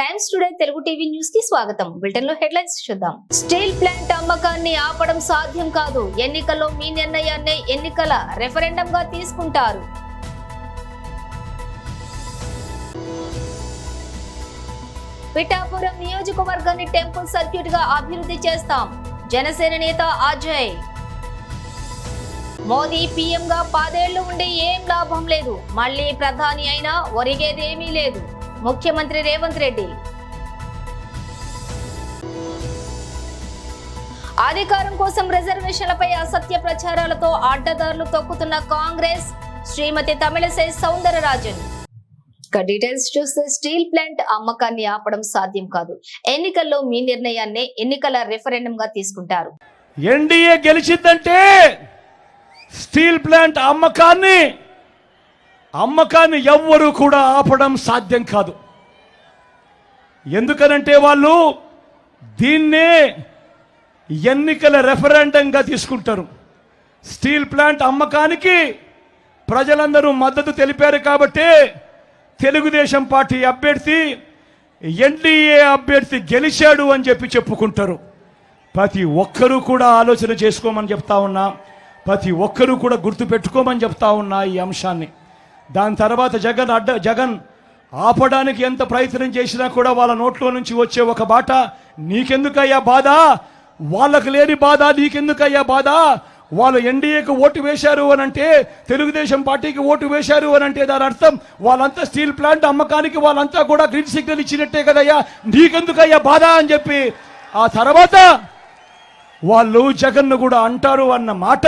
Times today Telugu TV news కి స్వాగతం. Bulletin లో హెడ్లైన్స్ చూద్దాం. స్టీల్ ప్లాంట్ అమ్మకాన్ని ఆపడం సాధ్యం కాదు. ఎన్నికల్లో మీ నిర్ణయాన్ని ఎన్నికల రెఫరెండం గా తీసుకుంటారు. పిఠాపురం నియోజకవర్గాన్ని టెంపుల్ సర్క్యూట్ గా అభివృద్ధి చేస్తాం. జనసేన నేత అజయ్. మోదీ పీఎం గా 10 ఏళ్లు ఉండి ఏం లాభం లేదు. మళ్లీ ప్రధాని అయినా ఒరిగేదేమీ లేదు. ముఖ్యమంత్రి రేవంత్ రెడ్డి. అధికారం కోసం రిజర్వేషన్లపై అసత్య ప్రచారాలతో అడ్డదారులు తొక్కుతున్న కాంగ్రెస్. శ్రీమతి తమిళసై సౌందరరాజన్. డీటెయిల్స్ చూస్తే స్టీల్ ప్లాంట్ అమ్మకాన్ని ఆపడం సాధ్యం కాదు. ఎన్నికల్లో మీ నిర్ణయాన్ని ఎన్నికల రెఫరెండం గా తీసుకుంటారు. ఎన్డీఏ గెలిచిందంటే స్టీల్ ప్లాంట్ అమ్మకాన్ని ఎవ్వరూ కూడా ఆపడం సాధ్యం కాదు. ఎందుకనంటే వాళ్ళు దీన్నే ఎన్నికల రెఫరెండంగా తీసుకుంటారు. స్టీల్ ప్లాంట్ అమ్మకానికి ప్రజలందరూ మద్దతు తెలిపారు కాబట్టి తెలుగుదేశం పార్టీ అభ్యర్థి ఎన్డీఏ అభ్యర్థి గెలిచాడు అని చెప్పుకుంటారు. ప్రతి ఒక్కరూ కూడా ఆలోచన చేసుకోమని చెప్తా ఉన్నా, ప్రతి ఒక్కరూ కూడా గుర్తుపెట్టుకోమని చెప్తా ఉన్నా ఈ అంశాన్ని. దాని తర్వాత జగన్ ఆపడానికి ఎంత ప్రయత్నం చేసినా కూడా వాళ్ళ నోట్లో నుంచి వచ్చే ఒక బాట, నీకెందుకయ్యా బాధ, వాళ్ళకు లేని బాధ నీకెందుకయ్యా బాధ, వాళ్ళు ఎన్డీఏకు ఓటు వేశారు అని అంటే, తెలుగుదేశం పార్టీకి ఓటు వేశారు అని అంటే దాని అర్థం వాళ్ళంతా స్టీల్ ప్లాంట్ అమ్మకానికి వాళ్ళంతా కూడా గ్రీన్ సిగ్నల్ ఇచ్చినట్టే కదయ్యా, నీకెందుకయ్యా బాధ అని చెప్పి ఆ తర్వాత వాళ్ళు జగన్ను కూడా అంటారు అన్న మాట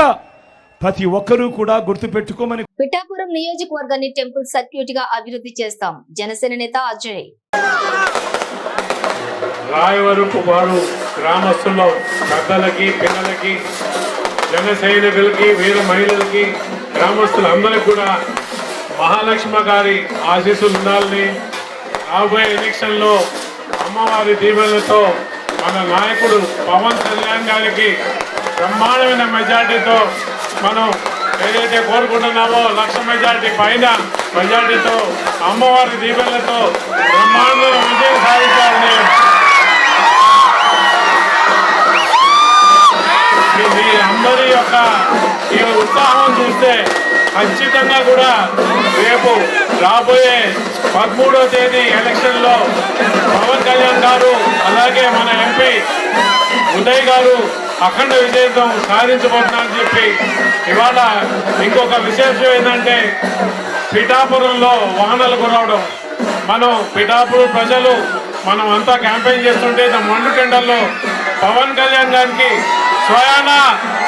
ప్రతి ఒక్కరూ కూడా గుర్తుపెట్టుకోమని. పిఠాపురం నియోజకవర్గాన్ని టెంపుల్ సర్క్యూట్ గా అభివృద్ధి చేస్తాం. జనసేన నేత అజయ్. రాయవరపు వారు గ్రామస్తుల్లో పెద్దలకి, పిల్లలకి, జన సైనికులకి, వీర మహిళలకి, గ్రామస్తులందరికీ కూడా మహాలక్ష్మి గారి ఆశీస్సులు ఉండాలని, రాబోయే ఎలక్షన్లో అమ్మవారి దీవెనలతో మన నాయకుడు పవన్ కళ్యాణ్ గారికి బ్రహ్మాండమైన మెజార్టీతో మనం ఏదైతే కోరుకుంటున్నామో 1,00,000 మెజార్టీ పైన మెజార్టీతో అమ్మవారి దీవెనలతో బ్రహ్మాండమైన విజయం సాధించాలని మీ అందరి యొక్క ఈ ఉత్సాహం చూస్తే ఖచ్చితంగా కూడా రేపు రాబోయే 13వ తేదీ ఎలక్షన్లో పవన్ కళ్యాణ్ గారు అలాగే మన ఎంపీ ఉదయ్ గారు అఖండ విజయం సాధించబోతున్నారని చెప్పి ఇవాళ ఇంకొక విశేషం ఏంటంటే పిఠాపురంలో వాహనాలు కురవడం. మనం పిఠాపురం ప్రజలు మనం అంతా క్యాంపెయిన్ చేస్తుంటే మండుటెండల్లో పవన్ కళ్యాణ్ గారికి స్వయాన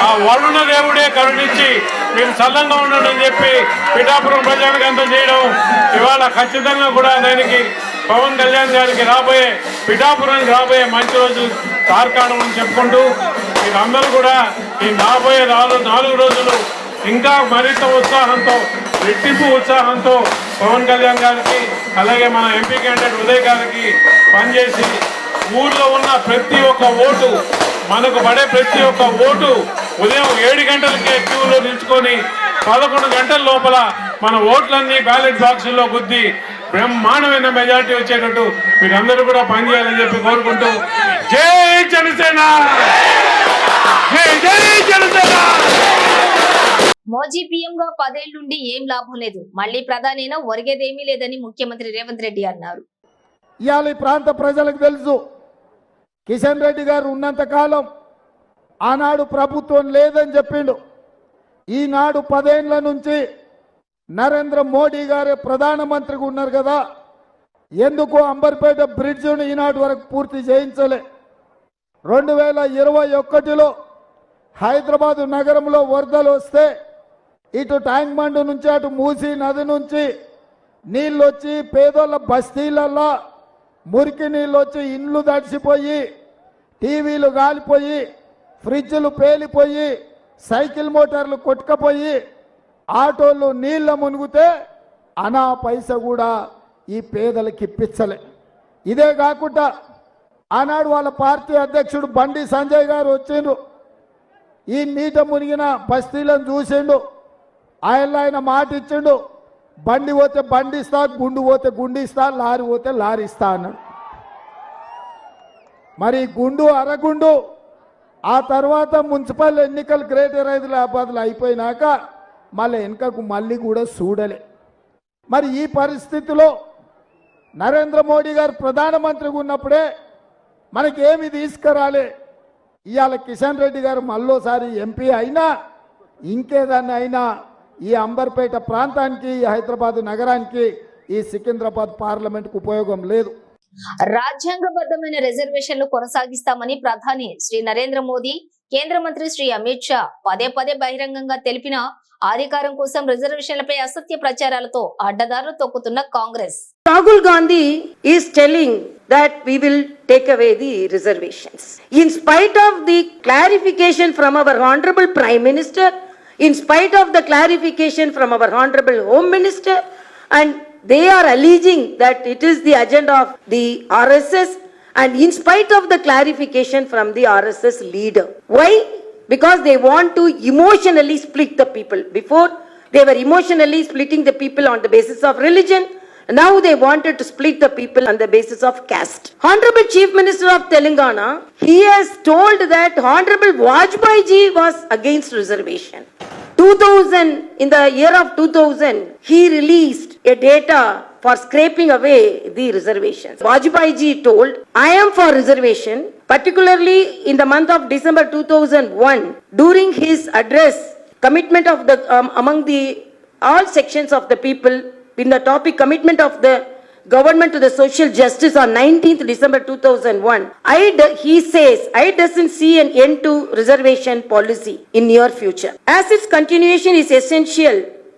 ఆ వరుణ దేవుడే కరుణించి మీరు చల్లంగా ఉండండి అని చెప్పి పిఠాపురం ప్రజలకు అంతా చేయడం ఇవాళ ఖచ్చితంగా కూడా దానికి పవన్ కళ్యాణ్ గారికి పిఠాపురానికి రాబోయే మంచి రోజు తార్కాణం అని చెప్పుకుంటూ మీరందరూ కూడా ఈ రాబోయే 4 రోజులు ఇంకా మరింత ఉత్సాహంతో, రెట్టింపు ఉత్సాహంతో పవన్ కళ్యాణ్ గారికి అలాగే మన ఎంపీ క్యాండిడేట్ ఉదయ్ గారికి పనిచేసి ఊర్లో ఉన్న ప్రతి ఒక్క ఓటు, మనకు పడే ప్రతి ఒక్క ఓటు ఉదయం 7 గంటలకే క్యూలో నిల్చుకొని 11 గంటల లోపల మన ఓట్లన్నీ బ్యాలెట్ బాక్సుల్లో గుద్ది బ్రహ్మాండమైన మెజార్టీ వచ్చేటట్టు మీరందరూ కూడా పనిచేయాలని చెప్పి కోరుకుంటూ జై జనసేన, జై జై జనసేన. మోదీ పీఎం గా 10 ఏళ్ల నుండి ఏం లాభం లేదు. మళ్లీ ప్రధానైనా ఒరిగేదేమీ లేదని ముఖ్యమంత్రి రేవంత్ రెడ్డి అన్నారు. ఇవాళ ఈ ప్రాంత ప్రజలకు తెలుసు, కిషన్ రెడ్డి గారు ఉన్నంత కాలం ఆనాడు ప్రభుత్వం లేదని చెప్పిండు. ఈనాడు 10 ఏళ్ల నుంచి నరేంద్ర మోడీ గారే ప్రధానమంత్రిగా ఉన్నారు కదా, ఎందుకు అంబర్పేట బ్రిడ్జిను ఈనాటి వరకు పూర్తి చేయించలే. 2021లో హైదరాబాద్ నగరంలో వరదలు వస్తే ఇటు ట్యాంక్ బండ్ నుంచి అటు మూసీ నది నుంచి నీళ్ళు వచ్చి పేదోళ్ళ బస్తీలల్లో మురికి నీళ్ళు వచ్చి ఇండ్లు తడిసిపోయి, టీవీలు గాలిపోయి, ఫ్రిడ్జ్లు పేలిపోయి, సైకిల్ మోటార్లు కొట్టుకపోయి, ఆటోలు నీళ్ళ మునిగితే అనా పైస కూడా ఈ పేదలకు ఇప్పించలే. ఇదే కాకుండా ఆనాడు వాళ్ళ పార్టీ అధ్యక్షుడు బండి సంజయ్ గారు వచ్చిండ్రు, ఈ నీట మునిగిన బస్తీలను చూసిండు. ఆయన మాట ఇచ్చిండు, బండి పోతే బండి ఇస్తా, గుండు పోతే గుండు ఇస్తా, లారీ పోతే లారీ ఇస్తా అన్నాడు. మరి గుండు అరగుండు ఆ తర్వాత మున్సిపల్ ఎన్నికలు గ్రేటర్ హైదరాబాద్లో అయిపోయినాక మళ్ళీ వెనుకకు మళ్ళీ కూడా చూడలే. మరి ఈ పరిస్థితిలో నరేంద్ర మోడీ గారు ప్రధానమంత్రిగా ఉన్నప్పుడే మనకేమి తీసుకురాలే. ఇవాళ కిషన్ రెడ్డి గారు మళ్ళోసారి ఎంపీ అయినా ఇంకేదాన్ని అయినా ఈ అంబర్పేట ప్రాంతానికి, ఈ హైదరాబాద్ నగరానికి, ఈ సికింద్రాబాద్ పార్లమెంట్కు ఉపయోగం లేదు. రాజ్యాంగబద్ధమైన రిజర్వేషన్లు కొనసాగిస్తామని ప్రధాని శ్రీ నరేంద్ర మోదీ, కేంద్ర మంత్రి శ్రీ అమిత్ షా పదే పదే బహిరంగంగా తెలిపిన అధికారం కోసం రిజర్వేషన్లపై అసత్య ప్రచారాలతో అడ్డదారులు తొక్కుతున్న Congress. Rahul Gandhi is telling that we will take away the reservations. In spite of the clarification from our Honorable Prime Minister, in spite of the clarification from our Honorable Home Minister, and they are alleging that it is the agenda of the RSS, and in spite of the clarification from the RSS leader. Why? Because they want to emotionally split the people. Before, they were emotionally splitting the people on the basis of religion. Now they wanted to split the people on the basis of caste. Honorable Chief Minister of Telangana, he has told that Honorable Vajpayee ji was against reservation. 2000, in the year of 2000, he released a data for scraping away the reservations. Vajpayee ji told, I am for reservation, particularly in the month of December 2001, during his address, commitment of the, among the all sections of the people, in the topic commitment of the government to the social justice on 19th December 2001, he says, I doesn't see an end to reservation policy in near future, as its continuation is essential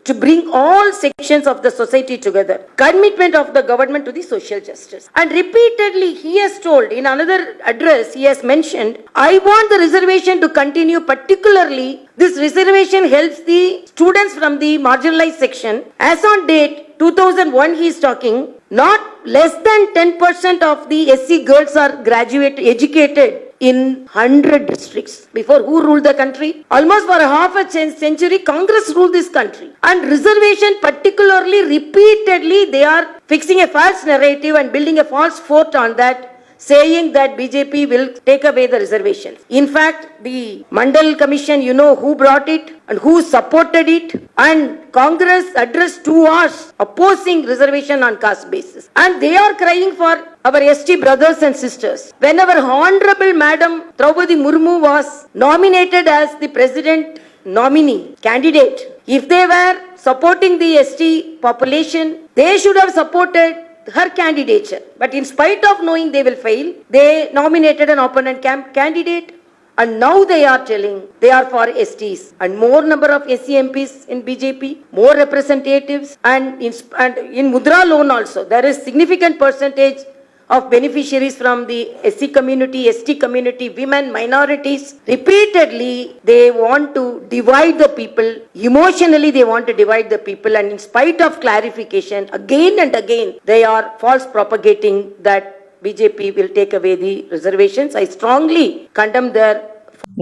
to bring all sections of the society together. Commitment of the government to the social justice. And repeatedly he has told, in another address he has mentioned, I want the reservation to continue, particularly this reservation helps the students from the marginalized section. As on date 2001 he is talking, not less than 10% of the SC girls are educated in 100 districts. Before, who ruled the country? Almost for a half a century, Congress ruled this country. And reservation, particularly, repeatedly, they are fixing a false narrative and building a false fort on that, saying that BJP will take away the reservations. In fact, the Mandal Commission, you know who brought it and who supported it, and Congress addressed 2 hours opposing reservation on caste basis. And they are crying for our ST brothers and sisters. When our Honorable Madam Draupadi Murmu was nominated as the President nominee candidate, if they were supporting the ST population, they should have supported her candidature. But in spite of knowing they will fail, they nominated an opponent candidate, and now they are telling they are for STs, and more number of SC MPs in BJP, more representatives, and in Mudra loan also there is significant percentage of beneficiaries from the SC community, ST community, women, minorities. Repeatedly they want to divide the people, emotionally they want to divide the people, and in spite of clarification, again and again they are false propagating that BJP will take away the reservations. I strongly condemn their.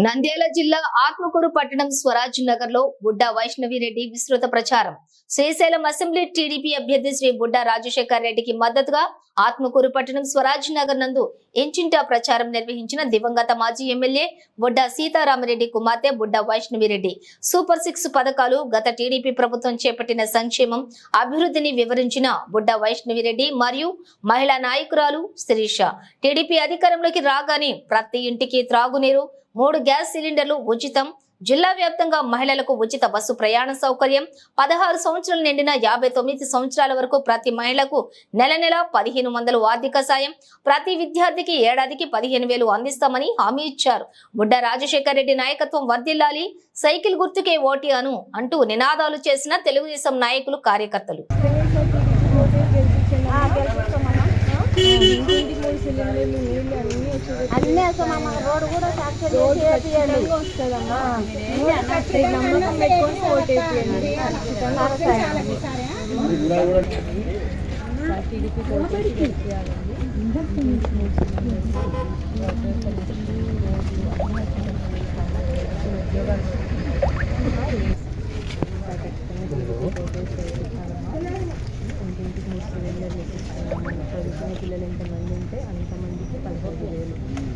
Nandyal జిల్లా ఆత్మకూరు పట్టణం స్వరాజ్ నగర్ లో బుడ్డా వైష్ణవి రెడ్డి విస్తృత ప్రచారం. Srisailam assembly TDP అభ్యర్థి శ్రీ బుడ్డా రాజశేఖర్ రెడ్డికి మద్దతుగా ఆత్మకూరు పట్టణం స్వరాజ్ నగర్ నందు ఇంటింటా ప్రచారం నిర్వహించిన దివంగత మాజీ ఎమ్మెల్యే బుడ్డా సీతారామరెడ్డి కుమార్తె బుడ్డా వైష్ణవి రెడ్డి. సూపర్ 6 పథకాలు, గత టీడీపీ ప్రభుత్వం చేపట్టిన సంక్షేమం, అభివృద్ధిని వివరించిన బుడ్డా వైష్ణవి రెడ్డి మరియు మహిళా నాయకురాలు శిరీష, టీడీపీ అధికారంలోకి రాగానే ప్రతి ఇంటికి త్రాగునీరు, 3 గ్యాస్ సిలిండర్లు ఉచితం, జిల్లా వ్యాప్తంగా మహిళలకు ఉచిత బస్సు ప్రయాణ సౌకర్యం, 16 సంవత్సరాలు నిండిన 59 సంవత్సరాల వరకు ప్రతి మహిళకు నెల 1500 ఆర్థిక సాయం, ప్రతి విద్యార్థికి ఏడాదికి 15,000 అందిస్తామని హామీ ఇచ్చారు. బుడ్డా రాజశేఖర్ రెడ్డి నాయకత్వం వర్ధిల్లాలి, సైకిల్ గుర్తుకే ఓటి అను అంటూ నినాదాలు చేసిన తెలుగుదేశం నాయకులు, కార్యకర్తలు. అన్నీ అసలు రోడ్డు కూడా వస్తుందమ్మా. నమ్మకం పెట్టుకొని ఓటేపియండి. చదువుకునే పిల్లలు ఎంతమంది ఉంటే అంతమందికి 15,000.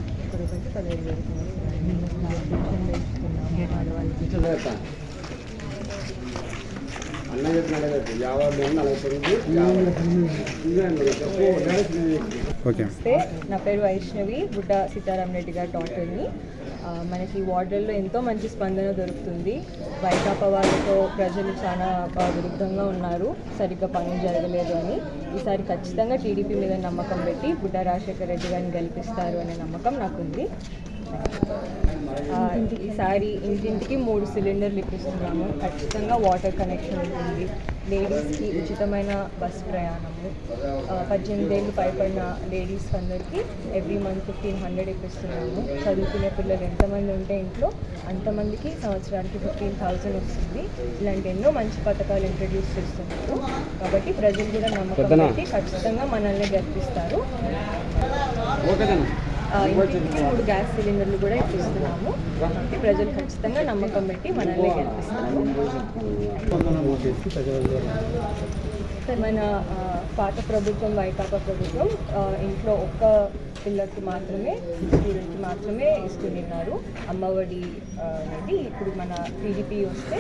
ఓకే. నమస్తే, నా పేరు వైష్ణవి, బుడ్డ సీతారాం రెడ్డి గారి డాటర్ని. మనకి వార్డుల్లో ఎంతో మంచి స్పందన దొరుకుతుంది. వైకాపా వాళ్ళతో ప్రజలు చాలా విరుద్ధంగా ఉన్నారు, సరిగ్గా పనులు జరగలేదు అని. ఈసారి ఖచ్చితంగా టీడీపీ మీద నమ్మకం పెట్టి బుడ్డ రాజశేఖర రెడ్డి గారిని గెలిపిస్తారు అనే నమ్మకం నాకుంది. ఈసారి ఇంటింటికి 3 సిలిండర్లు ఇప్పిస్తున్నాము. ఖచ్చితంగా వాటర్ కనెక్షన్ ఉంటుంది. లేడీస్కి ఉచితమైన బస్ ప్రయాణము, 18 ఏళ్ళు పైబడిన లేడీస్ అందరికీ ఎవ్రీ మంత్ 1500 ఇప్పిస్తున్నాము. చదువుకునే పిల్లలు ఎంతమంది ఉంటే ఇంట్లో అంతమందికి సంవత్సరానికి 15,000 వస్తుంది. ఇలాంటి ఎన్నో మంచి పథకాలు ఇంట్రడ్యూస్ చేస్తున్నారు. కాబట్టి ప్రజలు కూడా నమ్మకం పెట్టి ఖచ్చితంగా మనల్ని గెలిపిస్తారు. ఇంటికి 3 గ్యాస్ సిలిండర్లు కూడా ఇప్పిస్తున్నాము. కాబట్టి ప్రజలు ఖచ్చితంగా నమ్మకం పెట్టి మనల్ని గెలిపిస్తారు. మన పాత ప్రభుత్వం వైకాపా ప్రభుత్వం ఇంట్లో ఒక్క పిల్లకి మాత్రమే, స్టూడెంట్కి మాత్రమే ఇస్తున్నారు అమ్మఒడి అనేది. ఇప్పుడు మన టీడీపీ వస్తే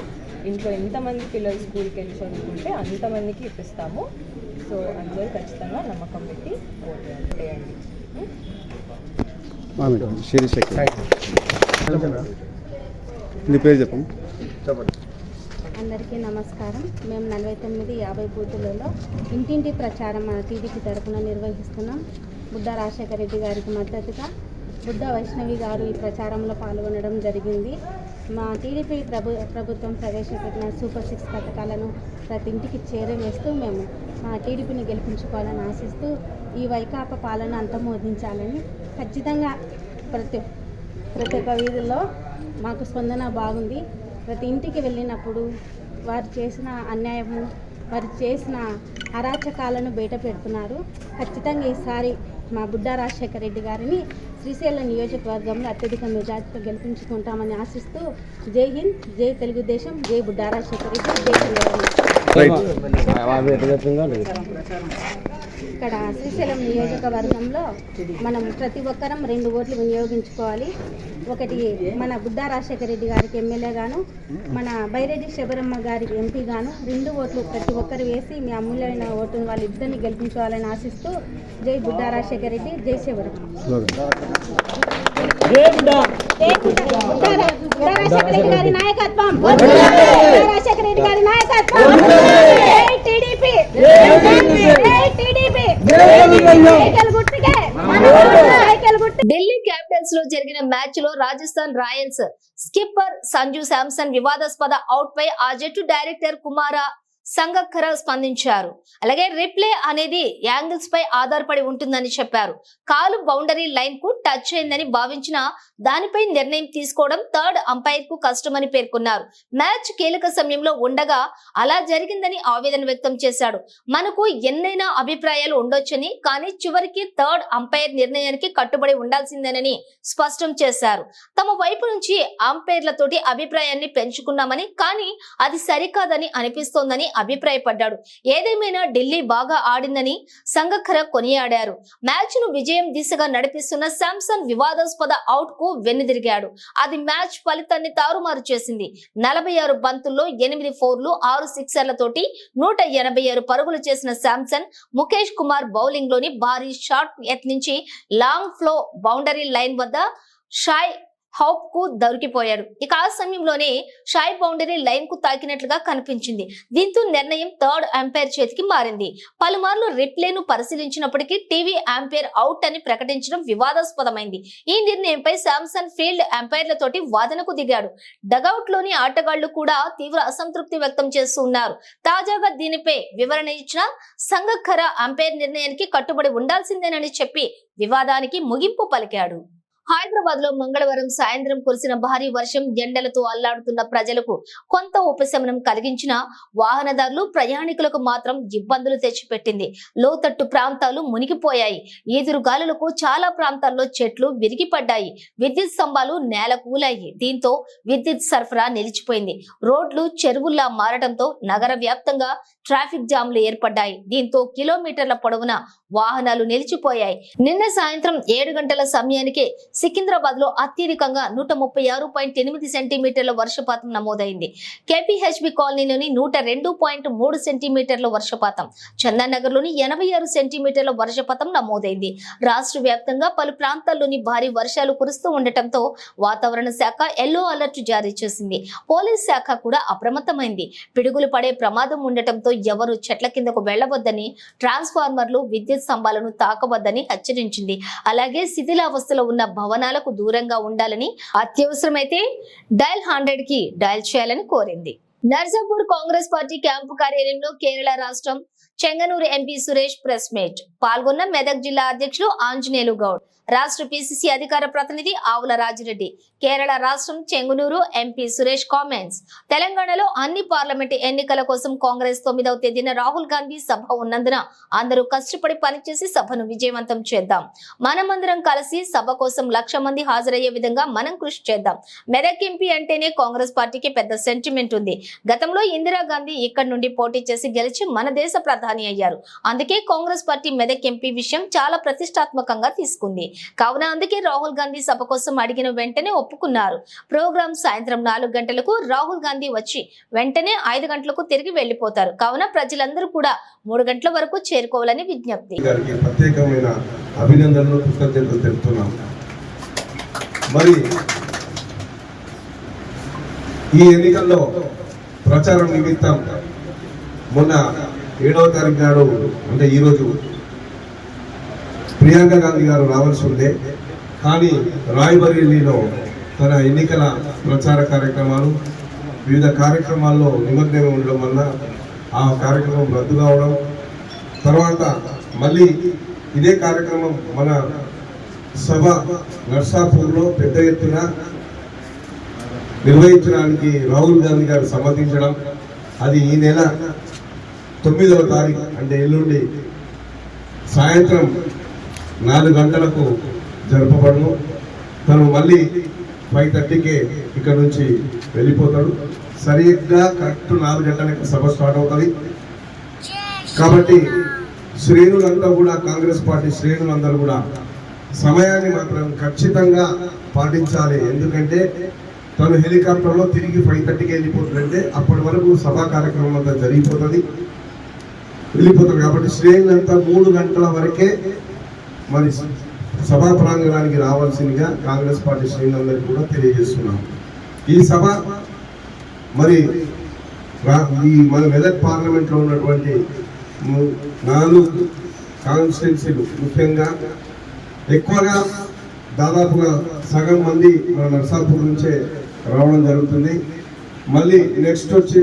ఇంట్లో ఎంతమంది పిల్లలు స్కూల్కి వెళ్ళి చదువుకుంటే అంతమందికి ఇప్పిస్తాము. సో అందరూ ఖచ్చితంగా నమ్మకం పెట్టి ఓటు వేయండి. నీ పేరు చెప్పండి. అందరికీ నమస్కారం. మేము 49-50 బూతులలో ఇంటింటి ప్రచారం మన టీడీపీ తరఫున నిర్వహిస్తున్నాం. బుడ్డ రాజశేఖర రెడ్డి గారికి మద్దతుగా బుడ్డ వైష్ణవి గారు ఈ ప్రచారంలో పాల్గొనడం జరిగింది. మా టీడీపీ ప్రభుత్వం ప్రవేశపెట్టిన సూపర్ 6 పథకాలను ప్రతి ఇంటికి చేరవేస్తూ మేము మా టీడీపీని గెలిపించుకోవాలని ఆశిస్తూ ఈ వైకాపా పాలన అంతమోదించాలని ఖచ్చితంగా ప్రతి ఒక్క వీధుల్లో మాకు స్పందన బాగుంది. ప్రతి ఇంటికి వెళ్ళినప్పుడు వారు చేసిన అన్యాయము, వారు చేసిన అరాచకాలను బయట పెడుతున్నారు. ఖచ్చితంగా ఈసారి మా బుడ్డ రాజశేఖర రెడ్డి గారిని శ్రీశైలం నియోజకవర్గంలో అత్యధిక మెజార్టీతో గెలిపించుకుంటామని ఆశిస్తూ జై హింద్, జై తెలుగుదేశం, జై బుడ్డ రాజశేఖర రెడ్డి, జై చంద్రబాబు. ఇక్కడ శ్రీశైలం నియోజకవర్గంలో మనం ప్రతి ఒక్కరం 2 ఓట్లు వినియోగించుకోవాలి. ఒకటి మన బుడ్డ రాజశేఖర రెడ్డి గారికి ఎమ్మెల్యే గాను, మన బైరెడ్డి శబరమ్మ గారికి ఎంపీ గాను 2 ఓట్లు ప్రతి ఒక్కరు వేసి మీ అమూల్యమైన ఓటును వాళ్ళిద్దరిని గెలిపించుకోవాలని ఆశిస్తూ జై బుడ్డ రాజశేఖర రెడ్డి, జై శబరమ్మ. రాజశేఖర రెడ్డి గారి నాయకత్వం, రాజశేఖర రెడ్డి గారి నాయకత్వం, జై టీడీపీ, జై టీడీపీ. ఢిల్లీ క్యాపిటల్స్ లో జరిగిన మ్యాచ్ లో రాజస్థాన్ రాయల్స్ స్కిప్పర్ సంజు శాంసన్ వివాదాస్పద అవుట్ పై ఆ జట్టు డైరెక్టర్ కుమార సంగక్కర స్పందించారు. అలాగే రిప్లే అనేది యాంగిల్స్ పై ఆధారపడి ఉంటుందని చెప్పారు. కాలు బౌండరీ లైన్ కు టచ్ అయిందని భావించిన దానిపై నిర్ణయం తీసుకోవడం థర్డ్ అంపైర్ కు కష్టమని పేర్కొన్నారు. మ్యాచ్ కీలక సమయంలో ఉండగా అలా జరిగిందని ఆవేదన వ్యక్తం చేశాడు. మనకు ఎన్నైనా అభిప్రాయాలు ఉండొచ్చని, కానీ చివరికి థర్డ్ అంపైర్ నిర్ణయానికి కట్టుబడి ఉండాల్సిందేనని స్పష్టం చేశారు. తమ వైపు నుంచి అంపైర్లతోటి అభిప్రాయాన్ని పెంచుకున్నామని, కానీ అది సరికాదని అనిపిస్తోందని అభిప్రాయపడ్డాడు. ఏదేమైనా ఢిల్లీ బాగా ఆడిందని సంగక్కర కొనియాడారు. మ్యాచ్ ను విజయం దిశగా నడిపిస్తున్న శాంసన్ వివాదాస్పద అవుట్ కు వెన్నుదిరిగాడు. అది మ్యాచ్ ఫలితాన్ని తారుమారు చేసింది. 46 బంతుల్లో 8 4లు 6 సిక్సర్లతోటి 186 పరుగులు చేసిన శాంసన్ ముఖేష్ కుమార్ బౌలింగ్ లోని భారీ షాట్ యత్నించి లాంగ్ ఫ్లో బౌండరీ లైన్ వద్ద షాయ్ హౌప్ కు దొరికిపోయాడు. ఇక ఆ సమయంలోనే షాయ్ బౌండరీ లైన్ కు తాకినట్లుగా కనిపించింది. దీంతో నిర్ణయం థర్డ్ అంపైర్ చేతికి మారింది. పలుమార్లు రిప్లేను పరిశీలించినప్పటికీ టీవీ అంపైర్ అవుట్ అని ప్రకటించడం వివాదాస్పదమైంది. ఈ నిర్ణయంపై శాంసన్ ఫీల్డ్ అంపైర్లతోటి వాదనకు దిగాడు. డగౌట్ లోని ఆటగాళ్లు కూడా తీవ్ర అసంతృప్తి వ్యక్తం చేస్తూ ఉన్నారు. తాజాగా దీనిపై వివరణ ఇచ్చిన సంగక్కర అంపైర్ నిర్ణయానికి కట్టుబడి ఉండాల్సిందేనని చెప్పి వివాదానికి ముగింపు పలికాడు. హైదరాబాద్ లో మంగళవారం సాయంత్రం కురిసిన భారీ వర్షం ఎండలతో అల్లాడుతున్న ప్రజలకు కొంత ఉపశమనం కలిగించిన వాహనదారులు, ప్రయాణికులకు మాత్రం ఇబ్బందులు తెచ్చిపెట్టింది. లోతట్టు ప్రాంతాలు మునిగిపోయాయి. ఈదురుగాలులకు చాలా ప్రాంతాల్లో చెట్లు విరిగిపడ్డాయి. విద్యుత్ స్తంభాలు నేల కూలాయి. దీంతో విద్యుత్ సరఫరా నిలిచిపోయింది. రోడ్లు చెరువుల్లా మారడంతో నగర వ్యాప్తంగా ట్రాఫిక్ జామ్లు ఏర్పడ్డాయి. దీంతో కిలోమీటర్ల పొడవున వాహనాలు నిలిచిపోయాయి. నిన్న సాయంత్రం 7 గంటల సమయానికి సికింద్రాబాద్ లో అత్యధికంగా 136.8 సెంటీమీటర్ల వర్షపాతం నమోదైంది. కేపీహెచ్బి కాలనీలోని 102.3 సెంటీమీటర్ల వర్షపాతం, చందనగర్ లోని 86 సెంటీమీటర్ల వర్షపాతం నమోదైంది. రాష్ట్ర వ్యాప్తంగా పలు ప్రాంతాల్లోని భారీ వర్షాలు కురుస్తూ ఉండటంతో వాతావరణ శాఖ ఎల్లో అలర్ట్ జారీ చేసింది. పోలీస్ శాఖ కూడా అప్రమత్తమైంది. పిడుగులు పడే ప్రమాదం ఉండటంతో ఎవరు చెట్ల కిందకు వెళ్లవద్దని, ట్రాన్స్ఫార్మర్లు, విద్యుత్ స్తంభాలను తాకవద్దని హెచ్చరించింది. అలాగే శిథిలావస్థలో ఉన్న భవనాలకు దూరంగా ఉండాలని, అత్యవసరమైతే డయల్ 100 కి డయల్ చేయాలని కోరింది. నర్సాపూర్ కాంగ్రెస్ పార్టీ క్యాంపు కార్యాలయంలో కేరళ రాష్ట్రం Chengannur MP Suresh press meet పాల్గొన్న మెదక్ జిల్లా అధ్యక్షులు ఆంజనేయులు గౌడ్, రాష్ట్ర పిసిసి అధికార ప్రతినిధి ఆవుల రాజిరెడ్డి, కేరళ రాష్ట్రం చెంగునూరు ఎంపీ సురేష్ కామెంట్స్. తెలంగాణలో అన్ని పార్లమెంటు ఎన్నికల కోసం కాంగ్రెస్ 9వ తేదీన రాహుల్ గాంధీ సభ ఉన్నందున అందరూ కష్టపడి పనిచేసి సభను విజయవంతం చేద్దాం. మనమందరం కలిసి సభ కోసం 1,00,000 మంది హాజరయ్యే విధంగా మనం కృషి చేద్దాం. మెదక్ ఎంపీ అంటేనే కాంగ్రెస్ పార్టీకి పెద్ద సెంటిమెంట్ ఉంది. గతంలో ఇందిరాగాంధీ ఇక్కడి నుండి పోటీ చేసి గెలిచి మన దేశ ప్రధాని అయ్యారు. అందుకే కాంగ్రెస్ పార్టీ మెదక్ ఎంపీ విషయం చాలా ప్రతిష్టాత్మకంగా తీసుకుంది. కావున అందుకే రాహుల్ గాంధీ సభ కోసం అడిగిన వెంటనే ఒప్పుకున్నారు. ప్రోగ్రాం సాయంత్రం 4 గంటలకు రాహుల్ గాంధీ వచ్చి వెంటనే 5 గంటలకు తిరిగి వెళ్లిపోతారు. కావున ప్రజలందరూ కూడా 3 గంటల వరకు చేరుకోవాలని విజ్ఞప్తి. ప్రత్యేకమైన అభినందనలు, కృతజ్ఞతలు తెలుపుతున్నాం. మరి ఈ ఎన్నికల్లో ప్రచారం నిమిత్తం మొన్న 7వ తారీఖు నాడు, అంటే ఈరోజు ప్రియాంక గాంధీ గారు రావాల్సి ఉండే, కానీ రాయ్బరేలీలో తన ఎన్నికల ప్రచార కార్యక్రమాలు, వివిధ కార్యక్రమాల్లో నిమగ్నమై ఉండడం వల్ల ఆ కార్యక్రమం రద్దు కావడం, తర్వాత మళ్ళీ ఇదే కార్యక్రమం మన సభ నర్సాపూర్లో పెద్ద ఎత్తున నిర్వహించడానికి రాహుల్ గాంధీ గారు సమ్మతించడం, అది ఈ నెల 9వ తారీఖు అంటే ఎల్లుండి సాయంత్రం 4 గంటలకు జరపబడును. తను మళ్ళీ 5:30కే ఇక్కడ నుంచి వెళ్ళిపోతాడు. సరిగ్గా కరెక్ట్ 4 గంటలకు సభ స్టార్ట్ అవుతుంది. కాబట్టి శ్రేణులంతా కూడా, కాంగ్రెస్ పార్టీ శ్రేణులందరూ కూడా సమయాన్ని మాత్రం ఖచ్చితంగా పాటించాలి. ఎందుకంటే తను హెలికాప్టర్లో తిరిగి 5:30కి వెళ్ళిపోతుందంటే అప్పటి వరకు సభా కార్యక్రమం అంతా వెళ్ళిపోతుంది. కాబట్టి శ్రేణులంతా 3 గంటల వరకే మరి సభా ప్రాంగణానికి రావాల్సిందిగా కాంగ్రెస్ పార్టీ శ్రేణులందరికీ కూడా తెలియజేస్తున్నాం. ఈ సభ మరి ఈ మన మెదక్ పార్లమెంట్లో ఉన్నటువంటి 4 కాన్స్టిట్యున్సీలు, ముఖ్యంగా ఎక్కువగా దాదాపుగా సగం మంది మన నర్సాపూర్ నుంచే రావడం జరుగుతుంది. మళ్ళీ నెక్స్ట్ వచ్చి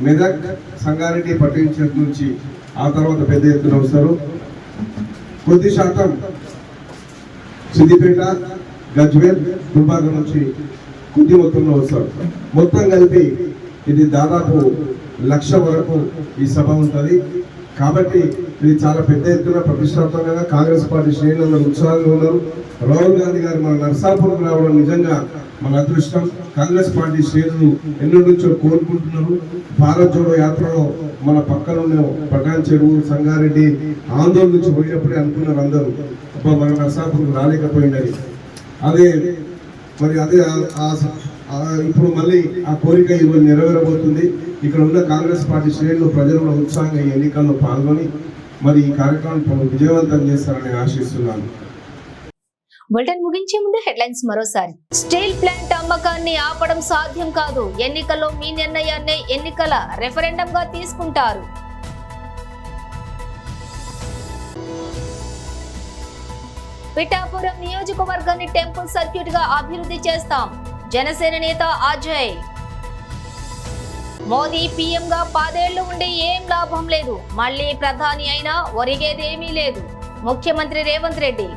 మెదక్, సంగారెడ్డి, పట్టించేరు నుంచి, ఆ తర్వాత పెద్ద ఎత్తున వస్తారు. కొద్ది శాతం సిద్దిపేట, గజ్వేల్, గుల్బర్గ నుంచి కొద్ది మొత్తంలో వస్తారు. మొత్తం కలిపి ఇది దాదాపు 1,00,000 వరకు ఈ సభ ఉంటుంది. కాబట్టి ఇది చాలా పెద్ద ఎత్తున ప్రతిష్టాత్మకంగా కాంగ్రెస్ పార్టీ శ్రేణులందరూ ఉత్సాహంగా ఉన్నారు. రాహుల్ గాంధీ గారు మన నర్సాపూర్కు రావడం నిజంగా మన అదృష్టం. కాంగ్రెస్ పార్టీ శ్రేణులు ఎన్నో నుంచో కోరుకుంటున్నారు. భారత్ జోడో యాత్రలో మన పక్కన పటాన్ చెరువు, సంగారెడ్డి, ఆందోళన నుంచి పోయినప్పుడే అనుకున్నారు అందరూ, అబ్బా మన నర్సాపూర్కు రాలేకపోయిందని. అదే ఇప్పుడు మళ్ళీ ఆ కోరిక ఈరోజు నెరవేరబోతుంది. ఇక్కడ ఉన్న కాంగ్రెస్ పార్టీ శ్రేణులు, ప్రజలు కూడా ఉత్సాహంగా ఈ ఎన్నికల్లో పాల్గొని మరి ఈ కార్యక్రమం విజయవంతం చేస్తారని ఆశిస్తున్నాను. బులెటిన్ ముగించే ముందు హెడ్లైన్స్ మరోసారి. స్టీల్ ప్లాంట్ అమ్మకాన్ని ఆపడం సాధ్యం కాదు. ఎన్నికల్లో మీ నిర్ణయాన్ని ఎన్నికల రెఫరెండంగా తీసుకుంటారు. పిఠాపురం నియోజకవర్గాన్ని టెంపుల్ సర్క్యూట్ గా అభివృద్ధి చేస్తాం. జనసేన నేత అజయ్. మోదీ పీఎంగా 10 ఏళ్లు ఉండి ఏం లాభం లేదు. మళ్లీ ప్రధాని అయినా ఒరిగేదేమీ లేదు. ముఖ్యమంత్రి రేవంత్ రెడ్డి.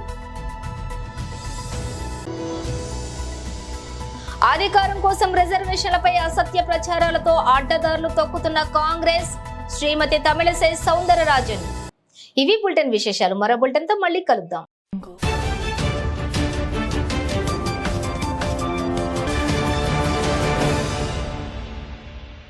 అధికారం కోసం రిజర్వేషన్లపై అసత్య ప్రచారాలతో అడ్డదారులు తొక్కుతున్న కాంగ్రెస్, శ్రీమతి తమిళసై సౌందరరాజన్. ఇవి బులెటిన్ విశేషాలు. మరో బులెటిన్తో మళ్ళీ కలుద్దాం.